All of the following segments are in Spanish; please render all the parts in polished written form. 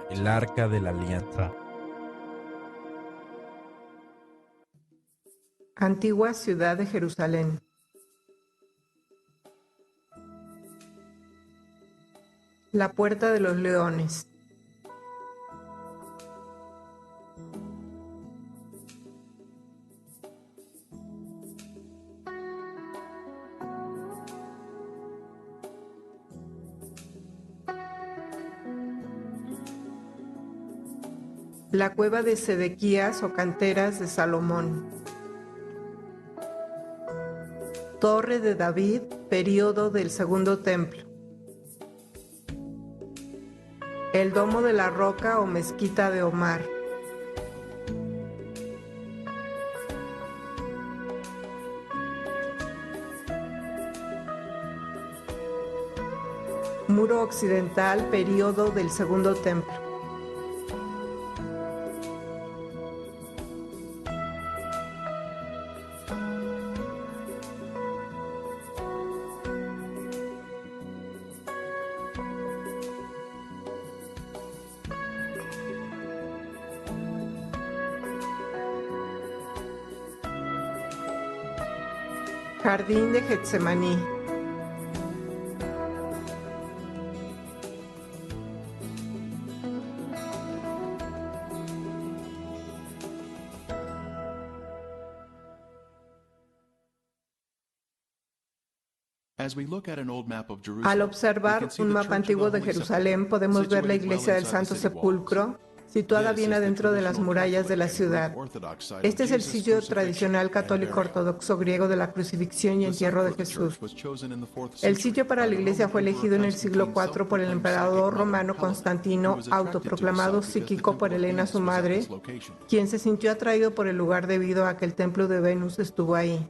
El arca de la alianza. Antigua ciudad de Jerusalén. La puerta de los leones. La cueva de Sedequías o canteras de Salomón. Torre de David, período del Segundo Templo. El domo de la roca o mezquita de Omar. Muro occidental, período del Segundo Templo. Jardín de Getsemaní. Al observar un mapa antiguo de Jerusalén, podemos ver la iglesia del Santo Sepulcro, situada bien adentro de las murallas de la ciudad. Este es el sitio tradicional católico ortodoxo griego de la crucifixión y entierro de Jesús. El sitio para la iglesia fue elegido en el siglo IV por el emperador romano Constantino, autoproclamado psíquico por Helena, su madre, quien se sintió atraído por el lugar debido a que el templo de Venus estuvo ahí.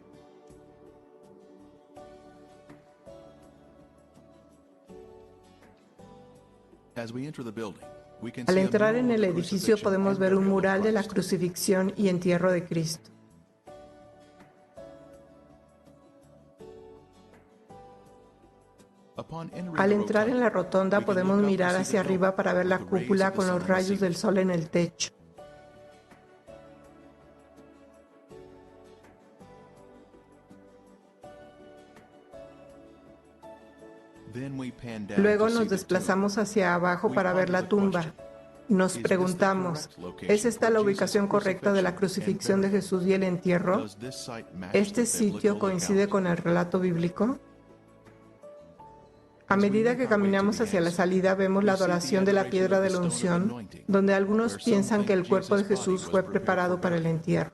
Al entrar en el edificio podemos ver un mural de la crucifixión y entierro de Cristo. Al entrar en la rotonda podemos mirar hacia arriba para ver la cúpula con los rayos del sol en el techo. Luego nos desplazamos hacia abajo para ver la tumba. Nos preguntamos, ¿es esta la ubicación correcta de la crucifixión de Jesús y el entierro? ¿Este sitio coincide con el relato bíblico? A medida que caminamos hacia la salida, vemos la adoración de la piedra de la unción, donde algunos piensan que el cuerpo de Jesús fue preparado para el entierro.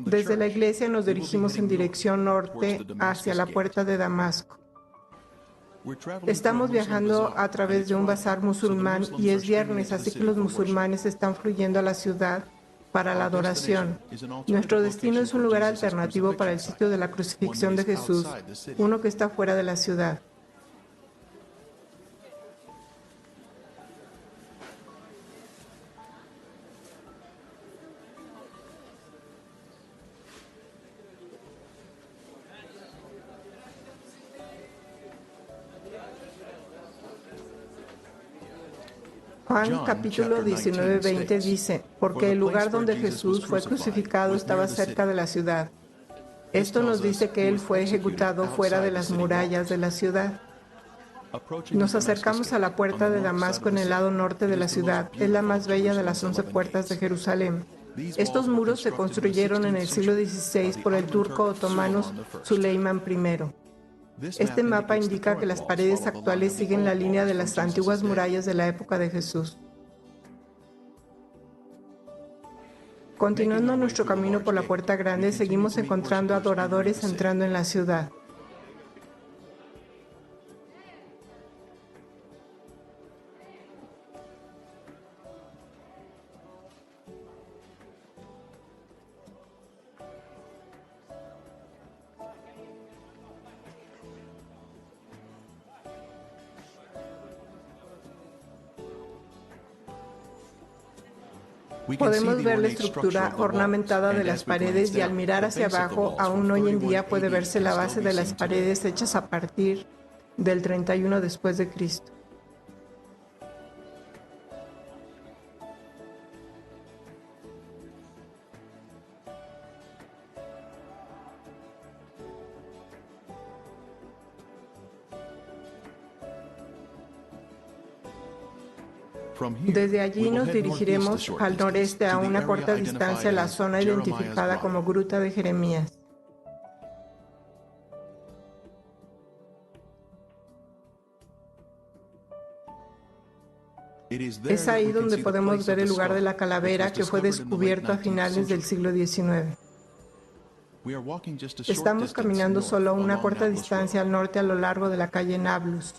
Desde la iglesia nos dirigimos en dirección norte hacia la puerta de Damasco. Estamos viajando a través de un bazar musulmán y es viernes, así que los musulmanes están fluyendo a la ciudad para la adoración. Nuestro destino es un lugar alternativo para el sitio de la crucifixión de Jesús, uno que está fuera de la ciudad. Juan capítulo 19-20 dice, porque el lugar donde Jesús fue crucificado estaba cerca de la ciudad. Esto nos dice que Él fue ejecutado fuera de las murallas de la ciudad. Nos acercamos a la puerta de Damasco en el lado norte de la ciudad. Es la más bella de las 11 puertas de Jerusalén. Estos muros se construyeron en el siglo XVI por el turco otomano Süleyman I. Este mapa indica que las paredes actuales siguen la línea de las antiguas murallas de la época de Jesús. Continuando nuestro camino por la Puerta Grande, seguimos encontrando adoradores entrando en la ciudad. Podemos ver la estructura ornamentada de las paredes y al mirar hacia abajo, aún hoy en día puede verse la base de las paredes hechas a partir del 31 después de Cristo. Desde allí nos dirigiremos al noreste a una corta distancia a la zona identificada como Gruta de Jeremías. Es ahí donde podemos ver el lugar de la calavera que fue descubierto a finales del siglo XIX. Estamos caminando solo a una corta distancia al norte a lo largo de la calle Nablus.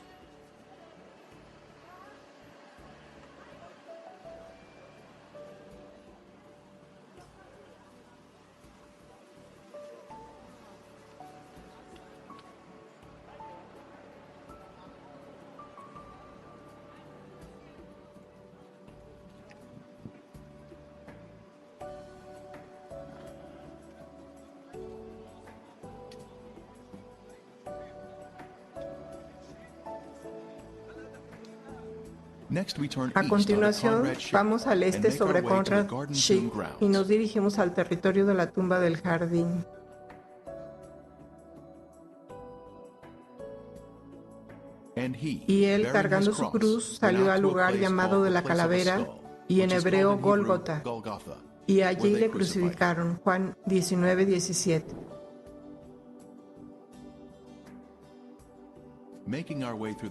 A continuación, vamos al este sobre Conrad Schick y nos dirigimos al territorio de la tumba del jardín. Y él, cargando su cruz, salió al lugar llamado de la calavera, y en hebreo Gólgota, y allí le crucificaron. Juan 19:17.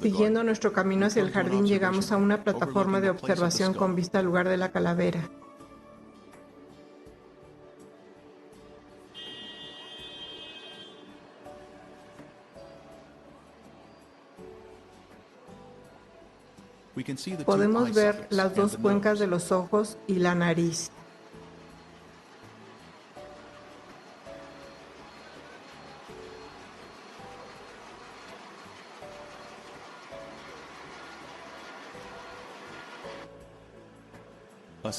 Siguiendo nuestro camino hacia el jardín, llegamos a una plataforma de observación con vista al lugar de la calavera. Podemos ver las dos cuencas de los ojos y la nariz.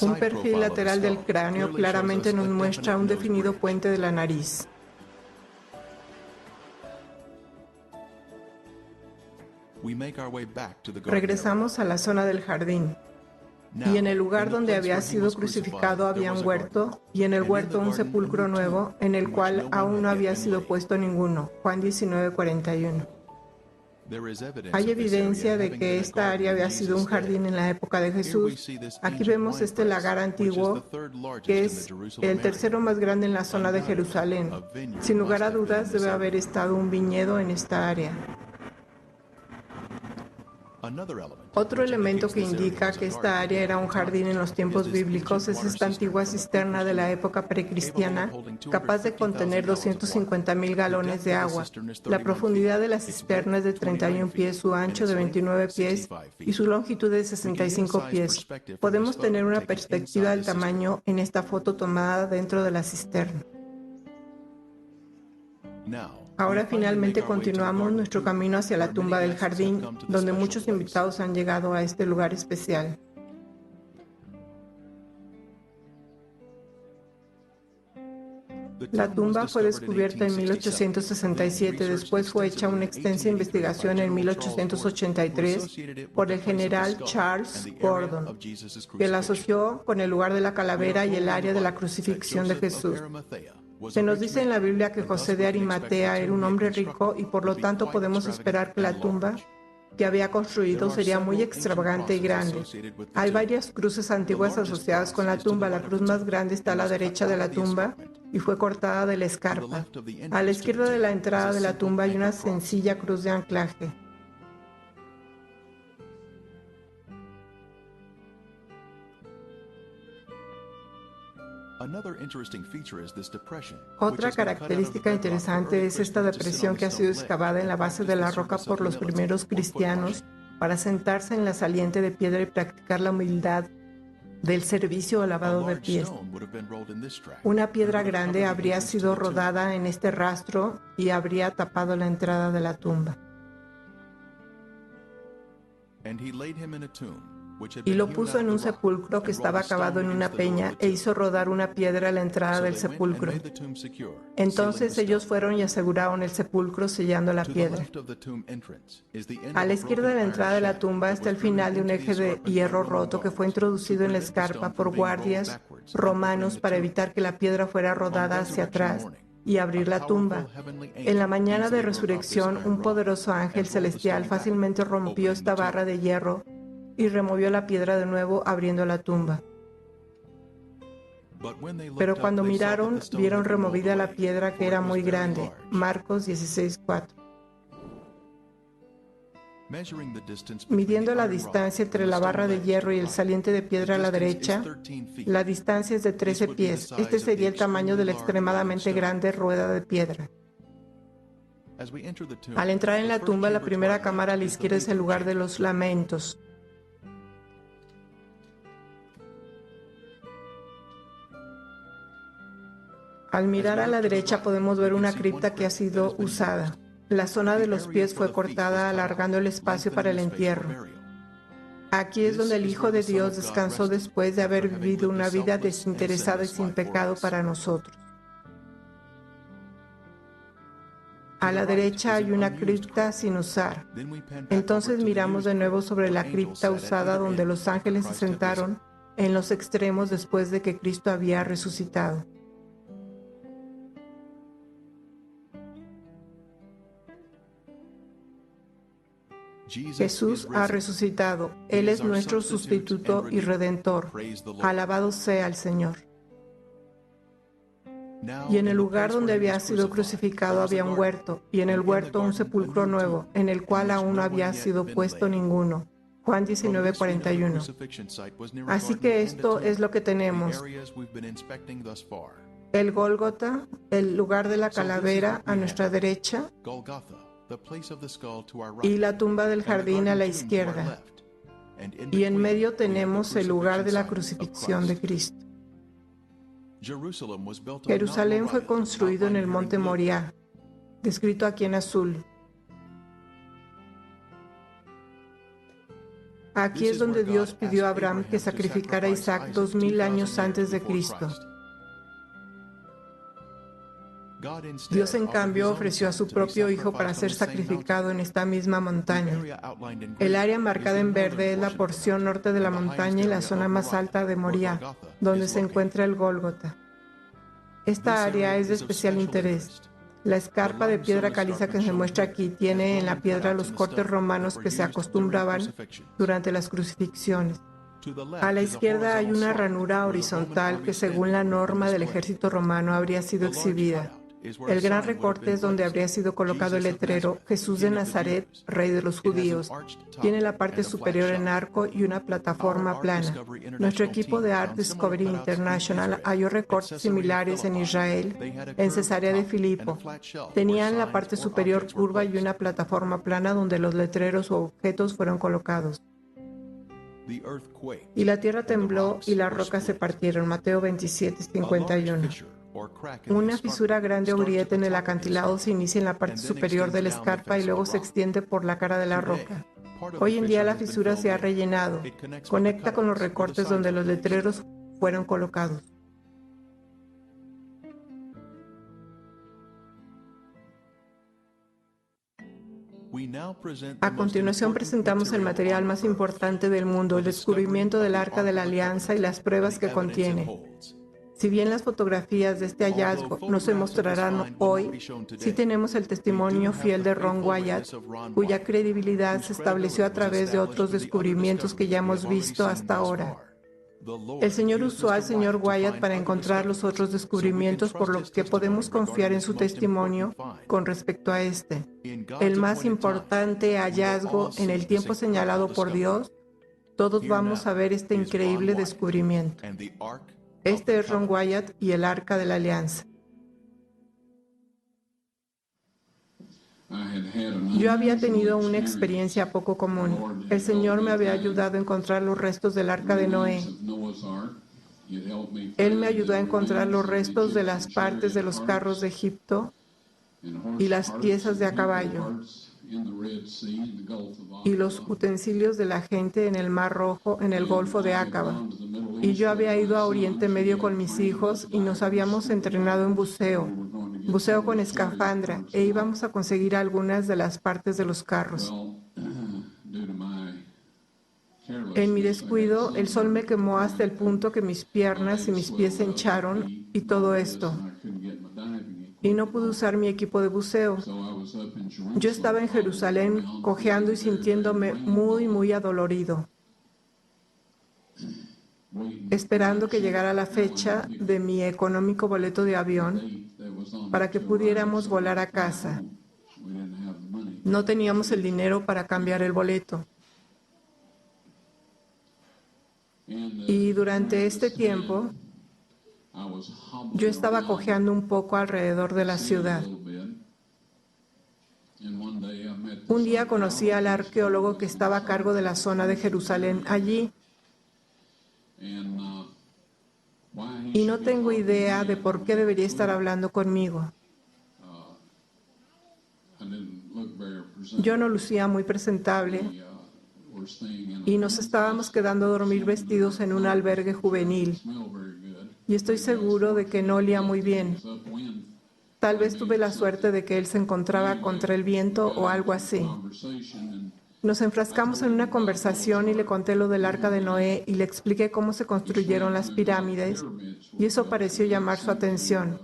Un perfil lateral del cráneo claramente nos muestra un definido puente de la nariz. Regresamos a la zona del jardín. Y en el lugar donde había sido crucificado había un huerto, y en el huerto un sepulcro nuevo, en el cual aún no había sido puesto ninguno. Juan 19:41. Hay evidencia de que esta área había sido un jardín en la época de Jesús. Aquí vemos este lagar antiguo, que es el tercero más grande en la zona de Jerusalén. Sin lugar a dudas, debe haber estado un viñedo en esta área. Otro elemento que indica que esta área era un jardín en los tiempos bíblicos es esta antigua cisterna de la época precristiana, capaz de contener 250,000 galones de agua. La profundidad de la cisterna es de 31 pies, su ancho de 29 pies y su longitud de 65 pies. Podemos tener una perspectiva del tamaño en esta foto tomada dentro de la cisterna. Ahora finalmente continuamos nuestro camino hacia la tumba del jardín, donde muchos invitados han llegado a este lugar especial. La tumba fue descubierta en 1867, después fue hecha una extensa investigación en 1883 por el general Charles Gordon, que la asoció con el lugar de la calavera y el área de la crucifixión de Jesús. Se nos dice en la Biblia que José de Arimatea era un hombre rico y por lo tanto podemos esperar que la tumba que había construido sería muy extravagante y grande. Hay varias cruces antiguas asociadas con la tumba. La cruz más grande está a la derecha de la tumba y fue cortada de la escarpa. A la izquierda de la entrada de la tumba hay una sencilla cruz de anclaje. Otra característica interesante es esta depresión que ha sido excavada en la base de la roca por los primeros cristianos para sentarse en la saliente de piedra y practicar la humildad del servicio o lavado de pies. Una piedra grande habría sido rodada en este rastro y habría tapado la entrada de la tumba. y lo puso en un sepulcro que estaba cavado en una peña, e hizo rodar una piedra a la entrada del sepulcro. Entonces ellos fueron y aseguraron el sepulcro sellando la piedra. A la izquierda de la entrada de la tumba está el final de un eje de hierro roto que fue introducido en la escarpa por guardias romanos para evitar que la piedra fuera rodada hacia atrás y abrir la tumba. En la mañana de resurrección, un poderoso ángel celestial fácilmente rompió esta barra de hierro y removió la piedra de nuevo, abriendo la tumba. Pero cuando miraron, vieron removida la piedra, que era muy grande. Marcos 16:4. Midiendo la distancia entre la barra de hierro y el saliente de piedra a la derecha, la distancia es de 13 pies. Este sería el tamaño de la extremadamente grande rueda de piedra. Al entrar en la tumba, la primera cámara a la izquierda es el lugar de los lamentos. Al mirar a la derecha podemos ver una cripta que ha sido usada. La zona de los pies fue cortada, alargando el espacio para el entierro. Aquí es donde el Hijo de Dios descansó después de haber vivido una vida desinteresada y sin pecado para nosotros. A la derecha hay una cripta sin usar. Entonces miramos de nuevo sobre la cripta usada, donde los ángeles se sentaron en los extremos después de que Cristo había resucitado. Jesús ha resucitado. Él es nuestro sustituto y redentor. Alabado sea el Señor. Y en el lugar donde había sido crucificado había un huerto, y en el huerto un sepulcro nuevo, en el cual aún no había sido puesto ninguno. Juan 19:41. Así que esto es lo que tenemos. El Gólgota, el lugar de la calavera a nuestra derecha, y la tumba del jardín a la izquierda. Y en medio tenemos el lugar de la crucifixión de Cristo. Jerusalén fue construido en el monte Moriah, descrito aquí en azul. Aquí es donde Dios pidió a Abraham que sacrificara a Isaac 2000 años antes de Cristo. Dios, en cambio, ofreció a su propio Hijo para ser sacrificado en esta misma montaña. El área marcada en verde es la porción norte de la montaña y la zona más alta de Moriah, donde se encuentra el Gólgota. Esta área es de especial interés. La escarpa de piedra caliza que se muestra aquí tiene en la piedra los cortes romanos que se acostumbraban durante las crucifixiones. A la izquierda hay una ranura horizontal que, según la norma del ejército romano, habría sido exhibida. El gran recorte es donde habría sido colocado el letrero Jesús de Nazaret, Rey de los Judíos. Tiene la parte superior en arco y una plataforma plana. Nuestro equipo de Art Discovery International halló recortes similares en Israel, en Cesarea de Filipo. Tenían la parte superior curva y una plataforma plana donde los letreros o objetos fueron colocados. Y la tierra tembló y las rocas se partieron. Mateo 27:51. Una fisura grande o grieta en el acantilado se inicia en la parte superior de la escarpa y luego se extiende por la cara de la roca. Hoy en día la fisura se ha rellenado. Conecta con los recortes donde los letreros fueron colocados. A continuación presentamos el material más importante del mundo, el descubrimiento del Arca de la Alianza y las pruebas que contiene. Si bien las fotografías de este hallazgo no se mostrarán hoy, sí tenemos el testimonio fiel de Ron Wyatt, cuya credibilidad se estableció a través de otros descubrimientos que ya hemos visto hasta ahora. El Señor usó al Señor Wyatt para encontrar los otros descubrimientos, por lo que podemos confiar en su testimonio con respecto a este. El más importante hallazgo en el tiempo señalado por Dios. Todos vamos a ver este increíble descubrimiento. Este es Ron Wyatt y el Arca de la Alianza. Yo había tenido una experiencia poco común. El Señor me había ayudado a encontrar los restos del Arca de Noé. Él me ayudó a encontrar los restos de las partes de los carros de Egipto y las piezas de a caballo. y los utensilios de la gente en el Mar Rojo, en el Golfo de Acaba. Y yo había ido a Oriente Medio con mis hijos y nos habíamos entrenado en buceo con escafandra, e íbamos a conseguir algunas de las partes de los carros. En mi descuido, el sol me quemó hasta el punto que mis piernas y mis pies se hincharon y todo esto. Y no pude usar mi equipo de buceo. Yo estaba en Jerusalén cojeando y sintiéndome muy, muy adolorido, esperando que llegara la fecha de mi económico boleto de avión para que pudiéramos volar a casa. No teníamos el dinero para cambiar el boleto. Y durante este tiempo, yo estaba cojeando un poco alrededor de la ciudad. Un día conocí al arqueólogo que estaba a cargo de la zona de Jerusalén allí. Y no tengo idea de por qué debería estar hablando conmigo. Yo no lucía muy presentable y nos estábamos quedando a dormir vestidos en un albergue juvenil. Y estoy seguro de que no olía muy bien. Tal vez tuve la suerte de que él se encontraba contra el viento o algo así. Nos enfrascamos en una conversación y le conté lo del Arca de Noé y le expliqué cómo se construyeron las pirámides, y eso pareció llamar su atención.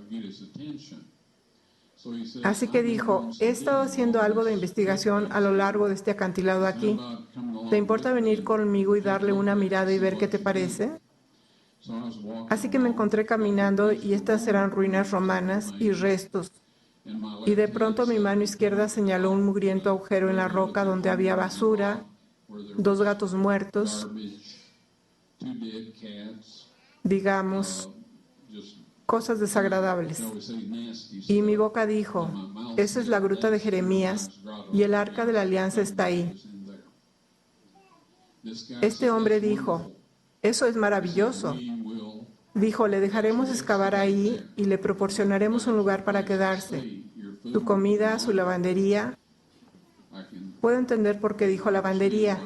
Así que dijo: he estado haciendo algo de investigación a lo largo de este acantilado aquí. ¿Te importa venir conmigo y darle una mirada y ver qué te parece? Así que me encontré caminando y estas eran ruinas romanas y restos. Y de pronto mi mano izquierda señaló un mugriento agujero en la roca donde había basura, 2 gatos muertos, digamos, cosas desagradables. Y mi boca dijo: esa es la gruta de Jeremías y el Arca de la Alianza está ahí. Este hombre dijo: eso es maravilloso. Dijo: le dejaremos excavar ahí y le proporcionaremos un lugar para quedarse. Su comida, su lavandería. Puedo entender por qué dijo lavandería.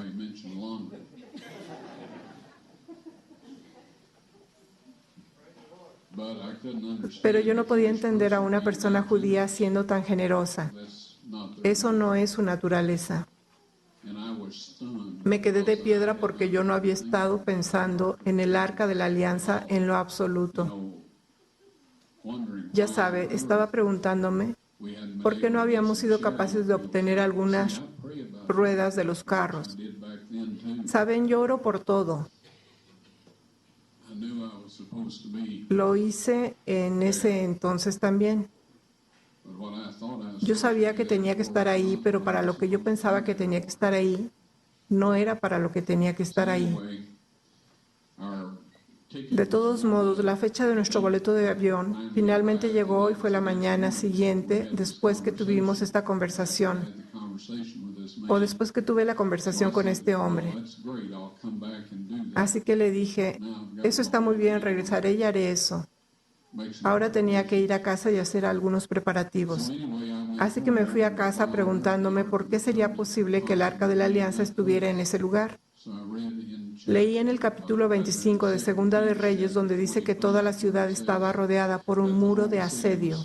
Pero yo no podía entender a una persona judía siendo tan generosa. Eso no es su naturaleza. Me quedé de piedra porque yo no había estado pensando en el Arca de la Alianza en lo absoluto. Ya sabe, estaba preguntándome por qué no habíamos sido capaces de obtener algunas ruedas de los carros. Saben, yo oro por todo. Lo hice en ese entonces también. Yo sabía que tenía que estar ahí, pero para lo que yo pensaba que tenía que estar ahí, no era para lo que tenía que estar ahí. De todos modos, la fecha de nuestro boleto de avión finalmente llegó y fue la mañana siguiente, después que tuvimos esta conversación, o después que tuve la conversación con este hombre. Así que le dije: eso está muy bien, regresaré y haré eso. Ahora tenía que ir a casa y hacer algunos preparativos. Así que me fui a casa preguntándome por qué sería posible que el Arca de la Alianza estuviera en ese lugar. Leí en el capítulo 25 de Segunda de Reyes, donde dice que toda la ciudad estaba rodeada por un muro de asedio.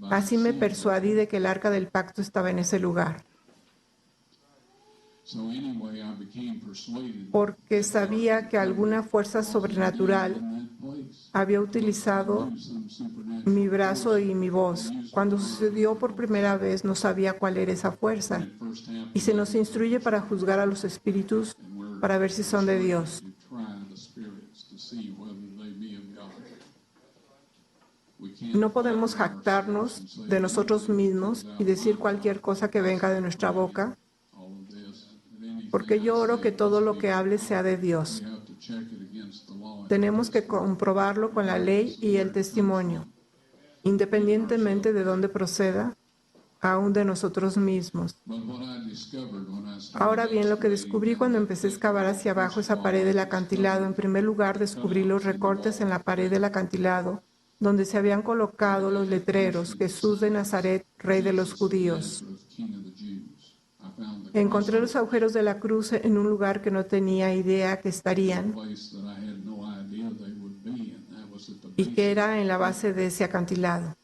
Así me persuadí de que el Arca del Pacto estaba en ese lugar. Porque sabía que alguna fuerza sobrenatural había utilizado mi brazo y mi voz. Cuando sucedió por primera vez, no sabía cuál era esa fuerza. Y se nos instruye para juzgar a los espíritus, para ver si son de Dios. No podemos jactarnos de nosotros mismos y decir cualquier cosa que venga de nuestra boca, porque yo oro que todo lo que hable sea de Dios. Tenemos que comprobarlo con la ley y el testimonio, independientemente de dónde proceda, aún de nosotros mismos. Ahora bien, lo que descubrí cuando empecé a excavar hacia abajo esa pared del acantilado, en primer lugar descubrí los recortes en la pared del acantilado, donde se habían colocado los letreros: Jesús de Nazaret, Rey de los Judíos. Encontré los agujeros de la cruz en un lugar que no tenía idea que estarían y que era en la base de ese acantilado.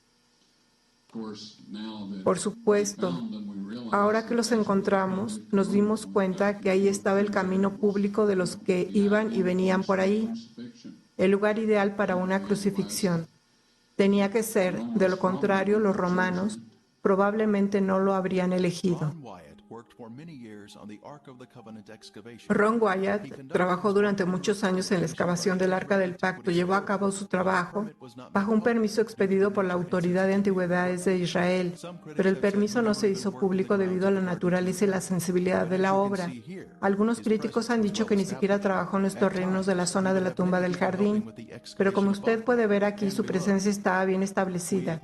Por supuesto, ahora que los encontramos, nos dimos cuenta que ahí estaba el camino público de los que iban y venían por ahí, el lugar ideal para una crucifixión. Tenía que ser, de lo contrario, los romanos probablemente no lo habrían elegido. Ron Wyatt trabajó durante muchos años en la excavación del Arca del Pacto. Llevó a cabo su trabajo bajo un permiso expedido por la Autoridad de Antigüedades de Israel, pero el permiso no se hizo público debido a la naturaleza y la sensibilidad de la obra. Algunos críticos han dicho que ni siquiera trabajó en los terrenos de la zona de la tumba del jardín, pero como usted puede ver aquí, su presencia estaba bien establecida.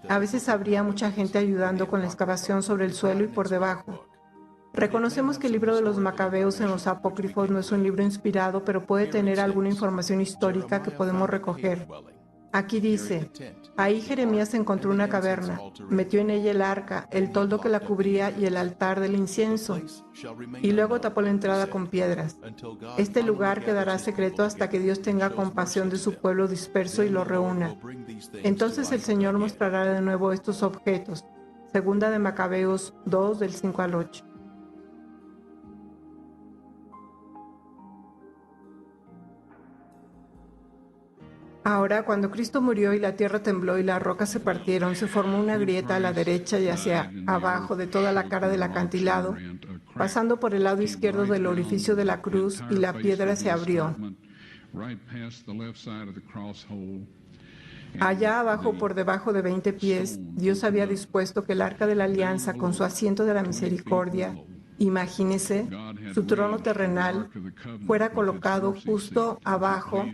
A veces habría mucha gente ayudando con la excavación sobre el suelo y por debajo. Reconocemos que el libro de los Macabeos en los Apócrifos no es un libro inspirado, pero puede tener alguna información histórica que podemos recoger. Aquí dice, ahí Jeremías encontró una caverna, metió en ella el arca, el toldo que la cubría y el altar del incienso, y luego tapó la entrada con piedras. Este lugar quedará secreto hasta que Dios tenga compasión de su pueblo disperso y lo reúna. Entonces el Señor mostrará de nuevo estos objetos. Segunda de Macabeos 2, del 5 al 8. Ahora, cuando Cristo murió y la tierra tembló y las rocas se partieron, se formó una grieta a la derecha y hacia abajo de toda la cara del acantilado, pasando por el lado izquierdo del orificio de la cruz, y la piedra se abrió. Allá abajo, por debajo de 20 pies, Dios había dispuesto que el Arca de la Alianza, con su asiento de la misericordia, imagínese, su trono terrenal, fuera colocado justo abajo,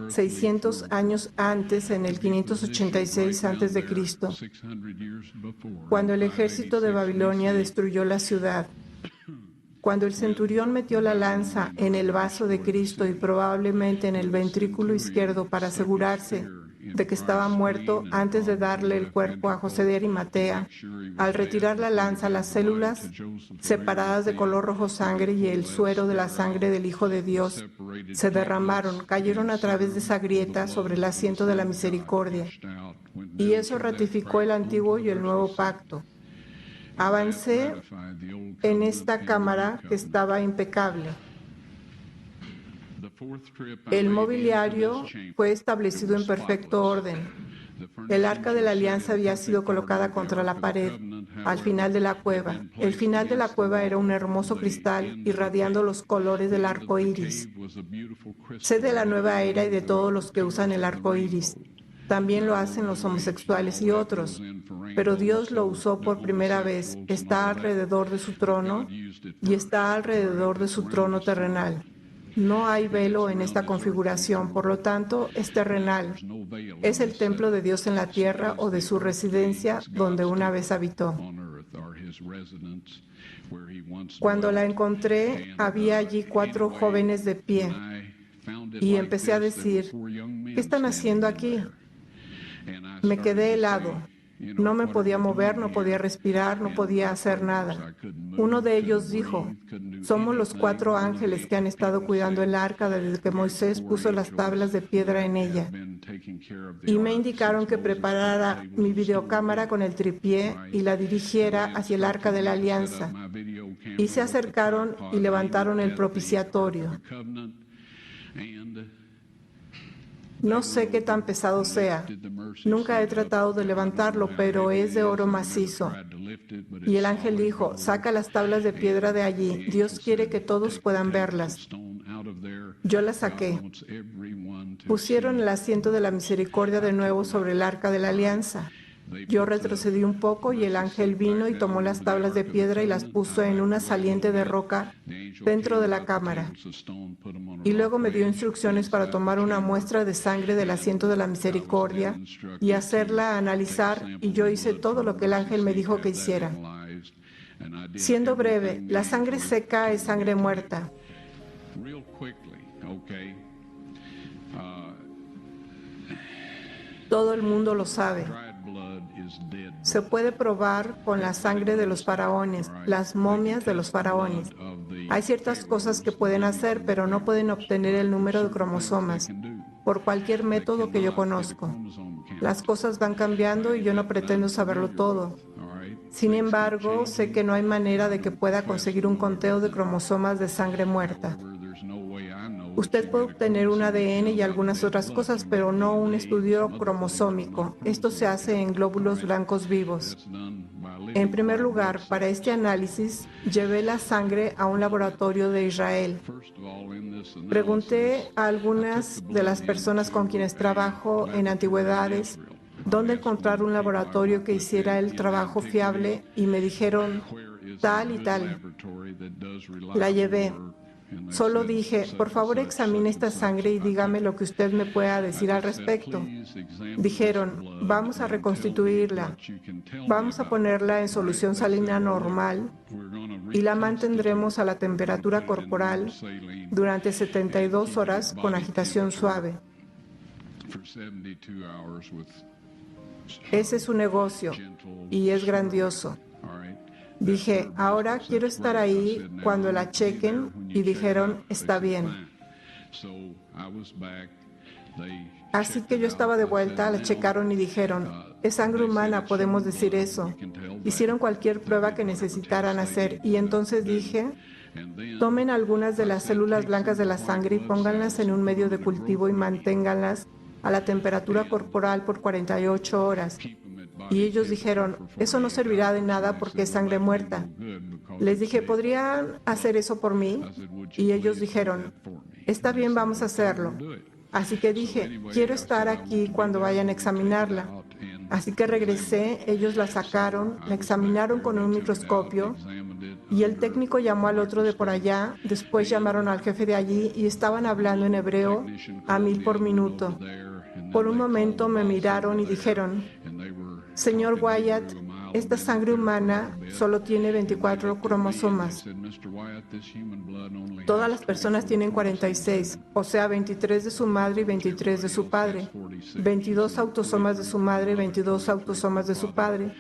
600 años antes, en el 586 a.C., cuando el ejército de Babilonia destruyó la ciudad. Cuando el centurión metió la lanza en el vaso de Cristo y probablemente en el ventrículo izquierdo para asegurarse de que estaba muerto antes de darle el cuerpo a José de Arimatea, al retirar la lanza, las células separadas de color rojo sangre y el suero de la sangre del Hijo de Dios se derramaron, cayeron a través de esa grieta sobre el asiento de la misericordia. Y eso ratificó el antiguo y el nuevo pacto. Avancé en esta cámara que estaba impecable. El mobiliario fue establecido en perfecto orden. El arca de la alianza había sido colocada contra la pared, al final de la cueva. El final de la cueva era un hermoso cristal irradiando los colores del arco iris. Sé de la nueva era y de todos los que usan el arco iris. También lo hacen los homosexuales y otros, pero Dios lo usó por primera vez. Está alrededor de su trono y está alrededor de su trono terrenal. No hay velo en esta configuración, por lo tanto, es terrenal. Es el templo de Dios en la tierra o de su residencia donde una vez habitó. Cuando la encontré, había allí 4 jóvenes de pie y empecé a decir, ¿qué están haciendo aquí? Me quedé helado. No me podía mover, no podía respirar, no podía hacer nada. Uno de ellos dijo, somos los 4 ángeles que han estado cuidando el arca desde que Moisés puso las tablas de piedra en ella. Y me indicaron que preparara mi videocámara con el tripié y la dirigiera hacia el arca de la alianza. Y se acercaron y levantaron el propiciatorio. No sé qué tan pesado sea. Nunca he tratado de levantarlo, pero es de oro macizo. Y el ángel dijo, saca las tablas de piedra de allí. Dios quiere que todos puedan verlas. Yo las saqué. Pusieron el asiento de la misericordia de nuevo sobre el arca de la alianza. Yo retrocedí un poco y el ángel vino y tomó las tablas de piedra y las puso en una saliente de roca dentro de la cámara. Y luego me dio instrucciones para tomar una muestra de sangre del asiento de la misericordia y hacerla analizar, y yo hice todo lo que el ángel me dijo que hiciera. Siendo breve, la sangre seca es sangre muerta. Todo el mundo lo sabe. Se puede probar con la sangre de los faraones, las momias de los faraones. Hay ciertas cosas que pueden hacer, pero no pueden obtener el número de cromosomas por cualquier método que yo conozco. Las cosas van cambiando y yo no pretendo saberlo todo. Sin embargo, sé que no hay manera de que pueda conseguir un conteo de cromosomas de sangre muerta. Usted puede obtener un ADN y algunas otras cosas, pero no un estudio cromosómico. Esto se hace en glóbulos blancos vivos. En primer lugar, para este análisis, llevé la sangre a un laboratorio de Israel. Pregunté a algunas de las personas con quienes trabajo en antigüedades dónde encontrar un laboratorio que hiciera el trabajo fiable y me dijeron tal y tal. La llevé. Solo dije, por favor examine esta sangre y dígame lo que usted me pueda decir al respecto. Dijeron, vamos a reconstituirla, vamos a ponerla en solución salina normal y la mantendremos a la temperatura corporal durante 72 horas con agitación suave. Ese es su negocio y es grandioso. Dije, ahora quiero estar ahí cuando la chequen y dijeron, está bien. Así que yo estaba de vuelta, la checaron y dijeron, es sangre humana, podemos decir eso. Hicieron cualquier prueba que necesitaran hacer y entonces dije, tomen algunas de las células blancas de la sangre y pónganlas en un medio de cultivo y manténganlas a la temperatura corporal por 48 horas. Y ellos dijeron, eso no servirá de nada porque es sangre muerta. Les dije, ¿podrían hacer eso por mí? Y ellos dijeron, está bien, vamos a hacerlo. Así que dije, quiero estar aquí cuando vayan a examinarla. Así que regresé, ellos la sacaron, la examinaron con un microscopio y el técnico llamó al otro de por allá, después llamaron al jefe de allí y estaban hablando en hebreo a 1000 por minuto. Por un momento me miraron y dijeron, señor Wyatt, esta sangre humana solo tiene 24 cromosomas. Todas las personas tienen 46, o sea, 23 de su madre y 23 de su padre. 22 autosomas de su madre y 22 autosomas de su padre.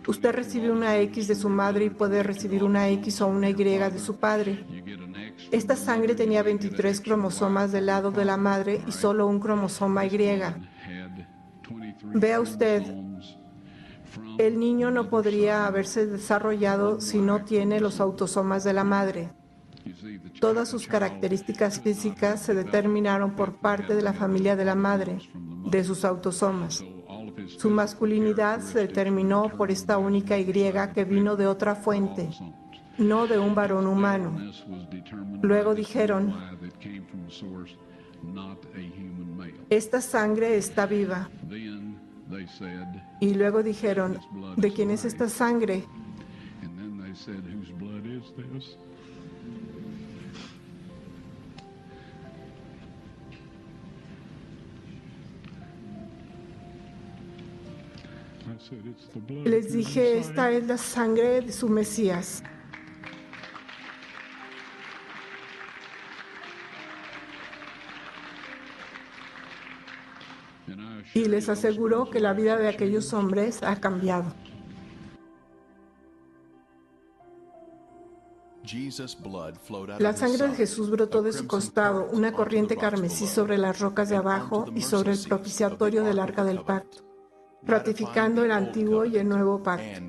Usted recibe una X de su madre y puede recibir una X o una Y de su padre. Esta sangre tenía 23 cromosomas del lado de la madre y solo un cromosoma Y. Vea usted, el niño no podría haberse desarrollado si no tiene los autosomas de la madre. Todas sus características físicas se determinaron por parte de la familia de la madre, de sus autosomas. Su masculinidad se determinó por esta única Y que vino de otra fuente, no de un varón humano. Luego dijeron, esta sangre está viva. Y luego dijeron, ¿de quién es esta sangre? Les dije, esta es la sangre de su Mesías. Y les aseguro que la vida de aquellos hombres ha cambiado. La sangre de Jesús brotó de su costado, una corriente carmesí sobre las rocas de abajo y sobre el propiciatorio del Arca del Pacto, ratificando el antiguo y el nuevo pacto.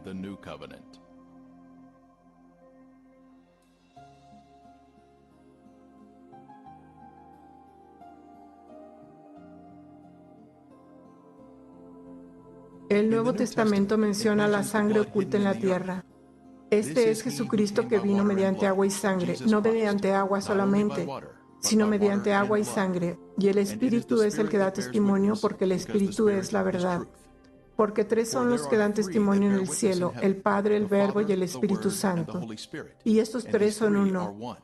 El Nuevo Testamento menciona la sangre oculta en la tierra. Este es Jesucristo que vino mediante agua y sangre, no mediante agua solamente, sino mediante agua y sangre. Y el Espíritu es el que da testimonio, porque el Espíritu es la verdad. Porque tres son los que dan testimonio en el cielo, el Padre, el Verbo y el Espíritu Santo. Y estos tres son uno.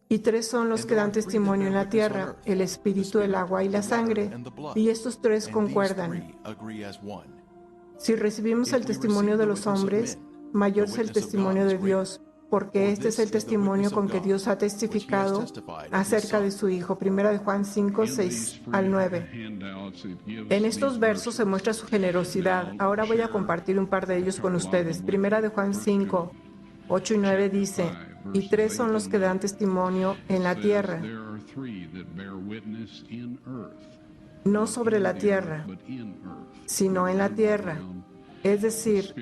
Y tres son los que dan testimonio en la tierra, el Espíritu, el agua y la sangre. Y estos tres concuerdan. Si recibimos el testimonio de los hombres, mayor es el testimonio de Dios, porque este es el testimonio con que Dios ha testificado acerca de su Hijo. Primera de Juan 5, 6 al 9. En estos versos se muestra su generosidad. Ahora voy a compartir un par de ellos con ustedes. Primera de Juan 5, 8 y 9 dice: y 3 son los que dan testimonio en la tierra, no sobre la tierra, sino en la tierra, es decir,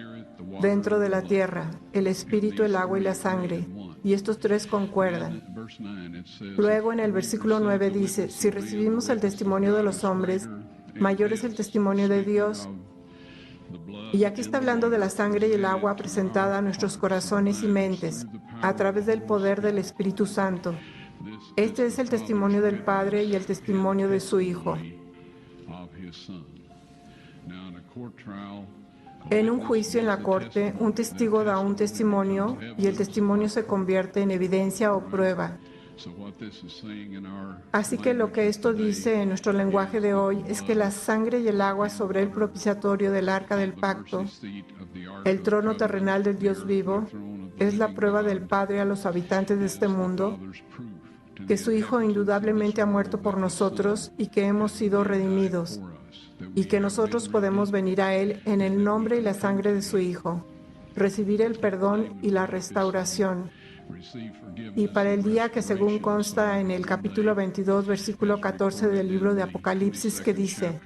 dentro de la tierra, el espíritu, el agua y la sangre, y estos 3 concuerdan. Luego en el versículo 9 dice: si recibimos el testimonio de los hombres, mayor es el testimonio de Dios. Y aquí está hablando de la sangre y el agua presentada a nuestros corazones y mentes a través del poder del Espíritu Santo. Este es el testimonio del Padre y el testimonio de su Hijo. En un juicio en la corte, un testigo da un testimonio y el testimonio se convierte en evidencia o prueba. Así que lo que esto dice en nuestro lenguaje de hoy es que la sangre y el agua sobre el propiciatorio del arca del pacto, el trono terrenal del Dios vivo, es la prueba del Padre a los habitantes de este mundo, que su Hijo indudablemente ha muerto por nosotros y que hemos sido redimidos, y que nosotros podemos venir a Él en el nombre y la sangre de su Hijo, recibir el perdón y la restauración. Y para el día que, según consta en el capítulo 22, versículo 14 del libro de Apocalipsis, que dice: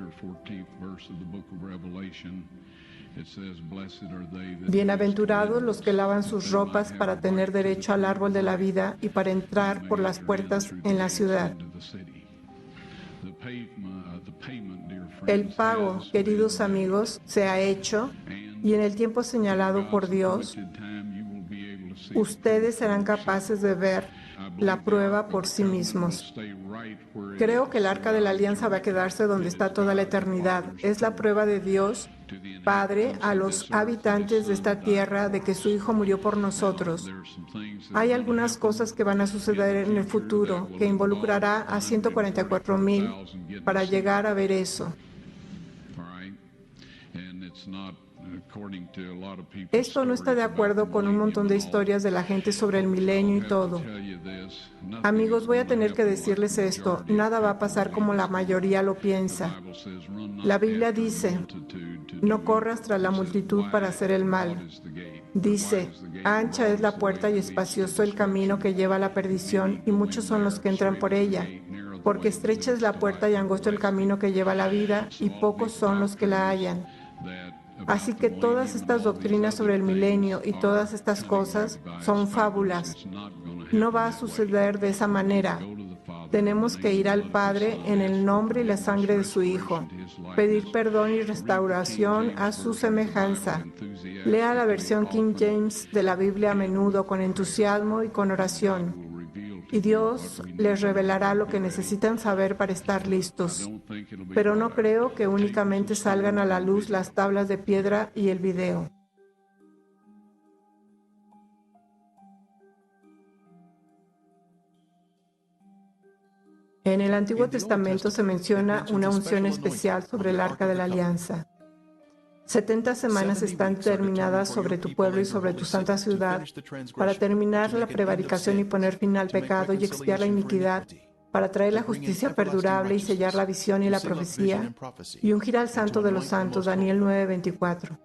bienaventurados los que lavan sus ropas para tener derecho al árbol de la vida y para entrar por las puertas en la ciudad. El pago, queridos amigos, se ha hecho, y en el tiempo señalado por Dios, ustedes serán capaces de ver la prueba por sí mismos. Creo que el Arca de la Alianza va a quedarse donde está toda la eternidad. Es la prueba de Dios, Padre, a los habitantes de esta tierra de que su Hijo murió por nosotros. Hay algunas cosas que van a suceder en el futuro que involucrará a 144,000 para llegar a ver eso. Esto no está de acuerdo con un montón de historias de la gente sobre el milenio y todo. Amigos, voy a tener que decirles esto: nada va a pasar como la mayoría lo piensa. La Biblia dice: no corras tras la multitud para hacer el mal. Dice: ancha es la puerta y espacioso el camino que lleva a la perdición, y muchos son los que entran por ella. Porque estrecha es la puerta y angosto el camino que lleva a la vida, y pocos son los que la hallan. Así que todas estas doctrinas sobre el milenio y todas estas cosas son fábulas. No va a suceder de esa manera. Tenemos que ir al Padre en el nombre y la sangre de su Hijo, pedir perdón y restauración a su semejanza. Lea la versión King James de la Biblia a menudo con entusiasmo y con oración, y Dios les revelará lo que necesitan saber para estar listos. Pero no creo que únicamente salgan a la luz las tablas de piedra y el video. En el Antiguo Testamento se menciona una unción especial sobre el Arca de la Alianza. 70 semanas están terminadas sobre tu pueblo y sobre tu santa ciudad para terminar la prevaricación y poner fin al pecado y expiar la iniquidad, para traer la justicia perdurable y sellar la visión y la profecía, y ungir al Santo de los Santos. Daniel 9:24.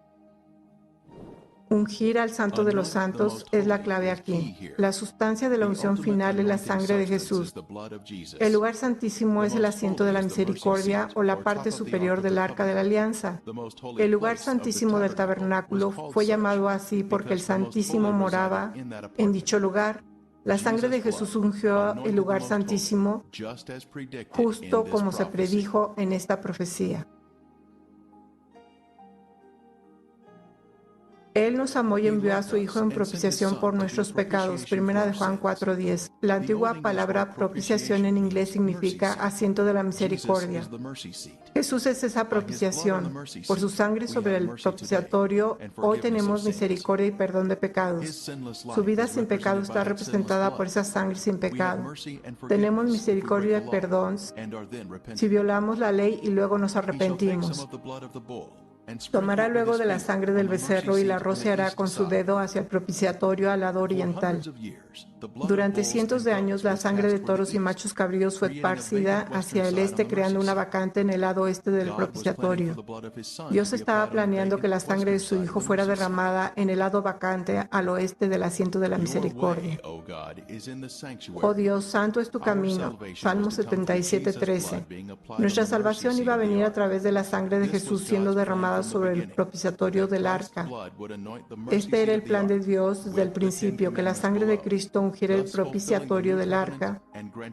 Ungir al Santo de los Santos es la clave aquí. La sustancia de la unción final es la sangre de Jesús. El lugar santísimo es el asiento de la misericordia o la parte superior del Arca de la Alianza. El lugar santísimo del tabernáculo fue llamado así porque el Santísimo moraba en dicho lugar. La sangre de Jesús ungió el lugar santísimo, justo como se predijo en esta profecía. Él nos amó y envió a su Hijo en propiciación por nuestros pecados. Primera de Juan 4:10. La antigua palabra propiciación en inglés significa asiento de la misericordia. Jesús es esa propiciación. Por su sangre sobre el propiciatorio, hoy tenemos misericordia y perdón de pecados. Su vida sin pecado está representada por esa sangre sin pecado. Tenemos misericordia y perdón si violamos la ley y luego nos arrepentimos. Tomará luego de la sangre del becerro y la rociará con su dedo hacia el propiciatorio al lado oriental. Durante cientos de años, la sangre de toros y machos cabríos fue esparcida hacia el este, creando una vacante en el lado oeste del propiciatorio. Dios estaba planeando que la sangre de su Hijo fuera derramada en el lado vacante al oeste del asiento de la misericordia. Oh Dios, santo es tu camino. Salmo 77:13. Nuestra salvación iba a venir a través de la sangre de Jesús siendo derramada sobre el propiciatorio del arca. Este era el plan de Dios desde el principio, que la sangre de Cristo ungiera el propiciatorio del arca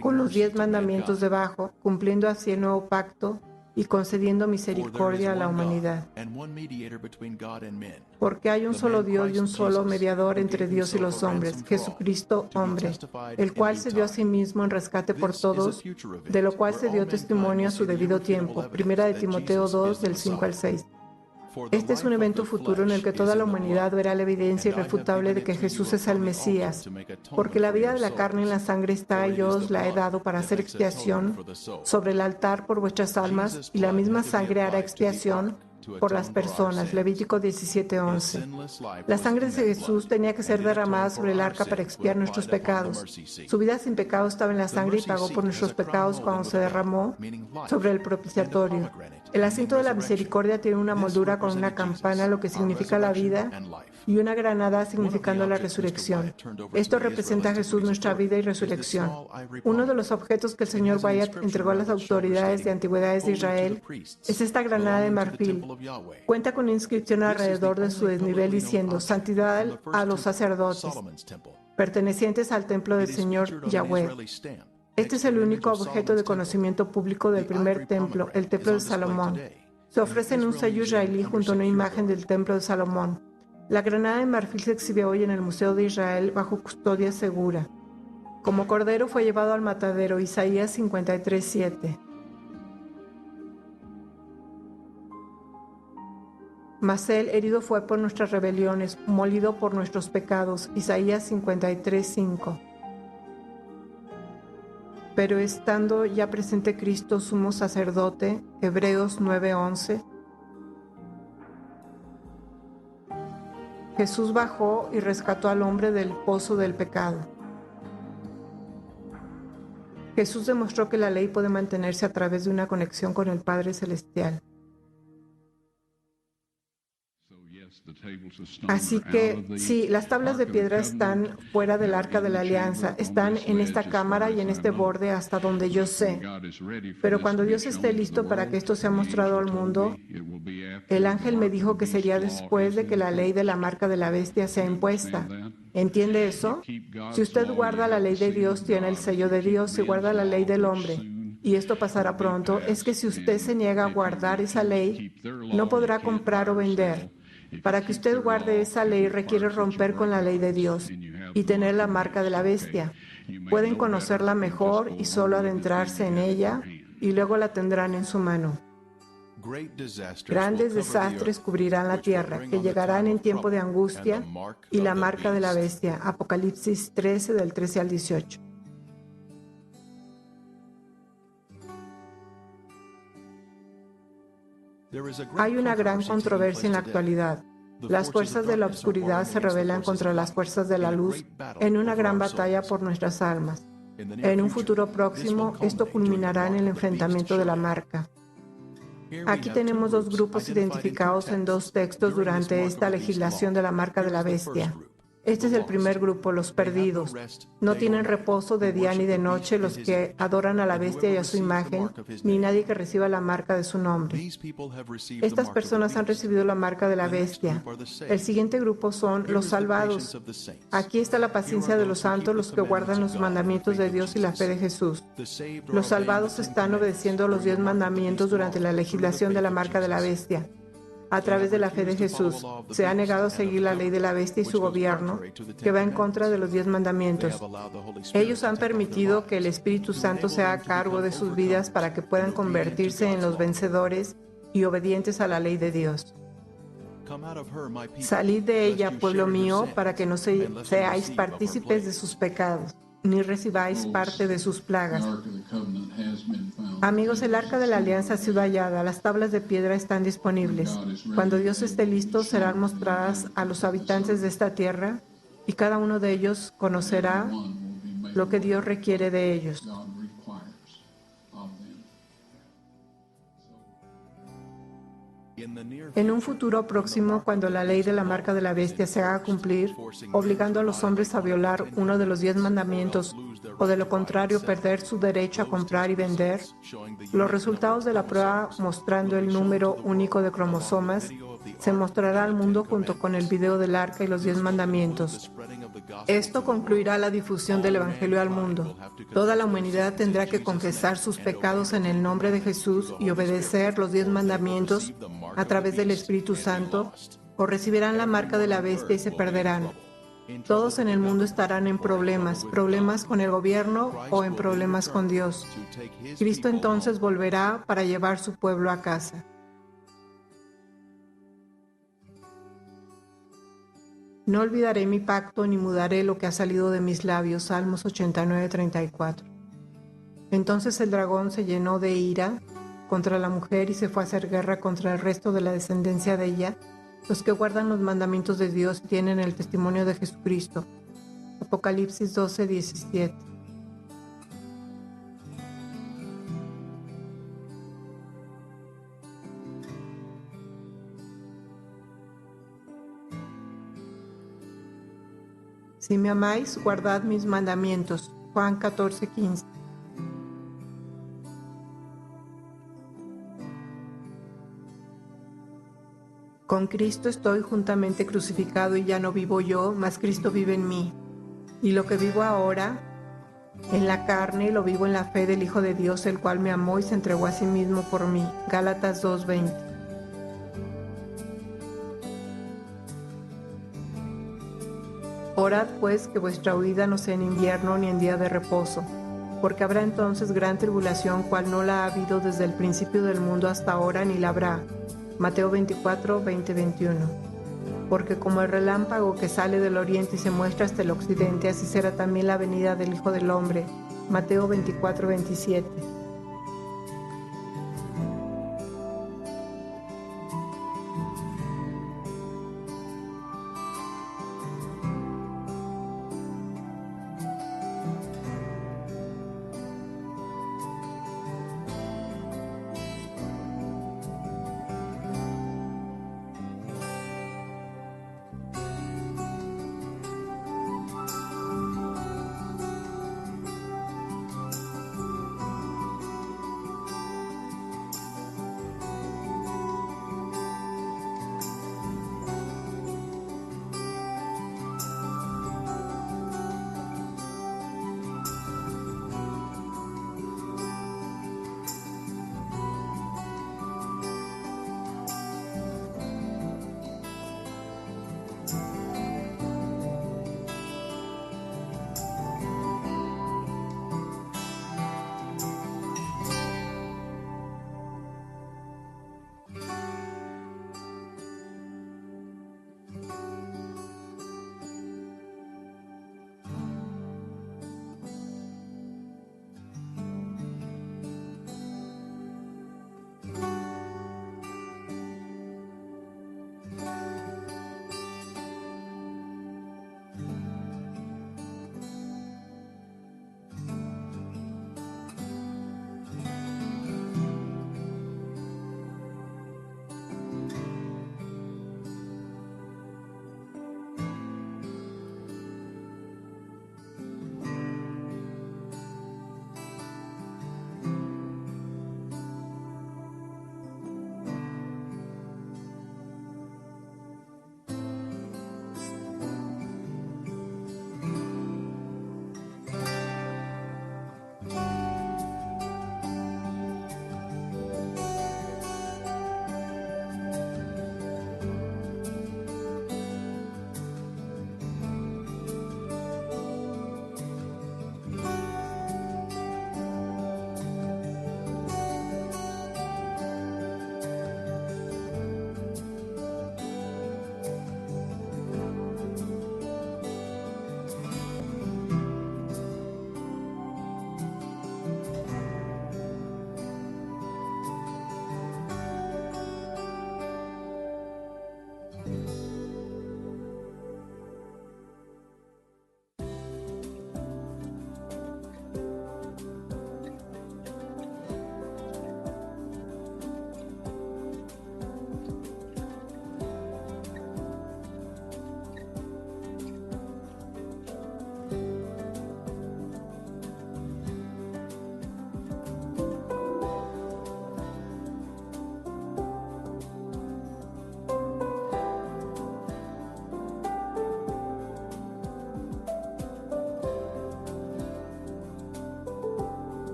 con los 10 mandamientos debajo, cumpliendo así el nuevo pacto y concediendo misericordia a la humanidad. Porque hay un solo Dios y un solo mediador entre Dios y los hombres, Jesucristo, hombre, el cual se dio a sí mismo en rescate por todos, de lo cual se dio testimonio a su debido tiempo. Primera de Timoteo 2, del 5 al 6. Este es un evento futuro en el que toda la humanidad verá la evidencia irrefutable de que Jesús es el Mesías, porque la vida de la carne en la sangre está, y yo os la he dado para hacer expiación sobre el altar por vuestras almas, y la misma sangre hará expiación por las personas. Levítico 17:11. La sangre de Jesús tenía que ser derramada sobre el arca para expiar nuestros pecados. Su vida sin pecado estaba en la sangre y pagó por nuestros pecados cuando se derramó sobre el propiciatorio. El asiento de la misericordia tiene una moldura con una campana, lo que significa la vida, y una granada significando la resurrección. Esto representa a Jesús, nuestra vida y resurrección. Uno de los objetos que el Señor Wyatt entregó a las autoridades de antigüedades de Israel es esta granada de marfil. Cuenta con una inscripción alrededor de su desnivel diciendo: Santidad a los sacerdotes, pertenecientes al templo del Señor Yahweh. Este es el único objeto de conocimiento público del primer templo, el templo de Salomón. Se ofrece en un sello israelí junto a una imagen del templo de Salomón. La granada de marfil se exhibe hoy en el Museo de Israel bajo custodia segura. Como cordero fue llevado al matadero, Isaías 53:7. Mas él herido fue por nuestras rebeliones, molido por nuestros pecados, Isaías 53:5. Pero estando ya presente Cristo, sumo sacerdote, Hebreos 9:11, Jesús bajó y rescató al hombre del pozo del pecado. Jesús demostró que la ley puede mantenerse a través de una conexión con el Padre Celestial. Así que sí, las tablas de piedra están fuera del arca de la alianza, están en esta cámara y en este borde hasta donde yo sé. Pero cuando Dios esté listo para que esto sea mostrado al mundo, el ángel me dijo que sería después de que la ley de la marca de la bestia sea impuesta. ¿Entiende eso? Si usted guarda la ley de Dios, tiene el sello de Dios. Si guarda la ley del hombre, y esto pasará pronto, es que si usted se niega a guardar esa ley, no podrá comprar o vender. Para que usted guarde esa ley requiere romper con la ley de Dios y tener la marca de la bestia. Pueden conocerla mejor y solo adentrarse en ella, y luego la tendrán en su mano. Grandes desastres cubrirán la tierra, que llegarán en tiempo de angustia, y la marca de la bestia. Apocalipsis 13, del 13 al 18. Hay una gran controversia en la actualidad. Las fuerzas de la oscuridad se rebelan contra las fuerzas de la luz en una gran batalla por nuestras almas. En un futuro próximo, esto culminará en el enfrentamiento de la marca. Aquí tenemos dos grupos identificados en dos textos durante esta legislación de la marca de la bestia. Este es el primer grupo, los perdidos. No tienen reposo de día ni de noche los que adoran a la bestia y a su imagen, ni nadie que reciba la marca de su nombre. Estas personas han recibido la marca de la bestia. El siguiente grupo son los salvados. Aquí está la paciencia de los santos, los que guardan los mandamientos de Dios y la fe de Jesús. Los salvados están obedeciendo los 10 mandamientos durante la legislación de la marca de la bestia. A través de la fe de Jesús, se ha negado a seguir la ley de la bestia y su gobierno, que va en contra de los 10 mandamientos. Ellos han permitido que el Espíritu Santo sea a cargo de sus vidas para que puedan convertirse en los vencedores y obedientes a la ley de Dios. Salid de ella, pueblo mío, para que no seáis partícipes de sus pecados. ni recibáis parte de sus plagas. Amigos, el arca de la alianza ha sido hallada, las tablas de piedra están disponibles. Cuando Dios esté listo, serán mostradas a los habitantes de esta tierra y cada uno de ellos conocerá lo que Dios requiere de ellos. En un futuro próximo, cuando la ley de la marca de la bestia se haga cumplir, obligando a los hombres a violar uno de los 10 mandamientos o de lo contrario perder su derecho a comprar y vender, los resultados de la prueba mostrando el número único de cromosomas se mostrará al mundo junto con el video del arca y los 10 mandamientos. Esto concluirá la difusión del Evangelio al mundo. Toda la humanidad tendrá que confesar sus pecados en el nombre de Jesús y obedecer los 10 mandamientos a través del Espíritu Santo, o recibirán la marca de la bestia y se perderán. Todos en el mundo estarán en problemas con el gobierno o en problemas con Dios. Cristo entonces volverá para llevar su pueblo a casa. No olvidaré mi pacto ni mudaré lo que ha salido de mis labios. Salmos 89:34. Entonces el dragón se llenó de ira contra la mujer y se fue a hacer guerra contra el resto de la descendencia de ella, los que guardan los mandamientos de Dios y tienen el testimonio de Jesucristo. Apocalipsis 12:17. Si me amáis, guardad mis mandamientos. Juan 14:15. Con Cristo estoy juntamente crucificado y ya no vivo yo, mas Cristo vive en mí. Y lo que vivo ahora en la carne, lo vivo en la fe del Hijo de Dios, el cual me amó y se entregó a sí mismo por mí. Gálatas 2:20. Orad pues que vuestra huida no sea en invierno ni en día de reposo, porque habrá entonces gran tribulación, cual no la ha habido desde el principio del mundo hasta ahora, ni la habrá. Mateo 24:20-21. Porque como el relámpago que sale del oriente y se muestra hasta el occidente, así será también la venida del Hijo del Hombre. Mateo 24:27.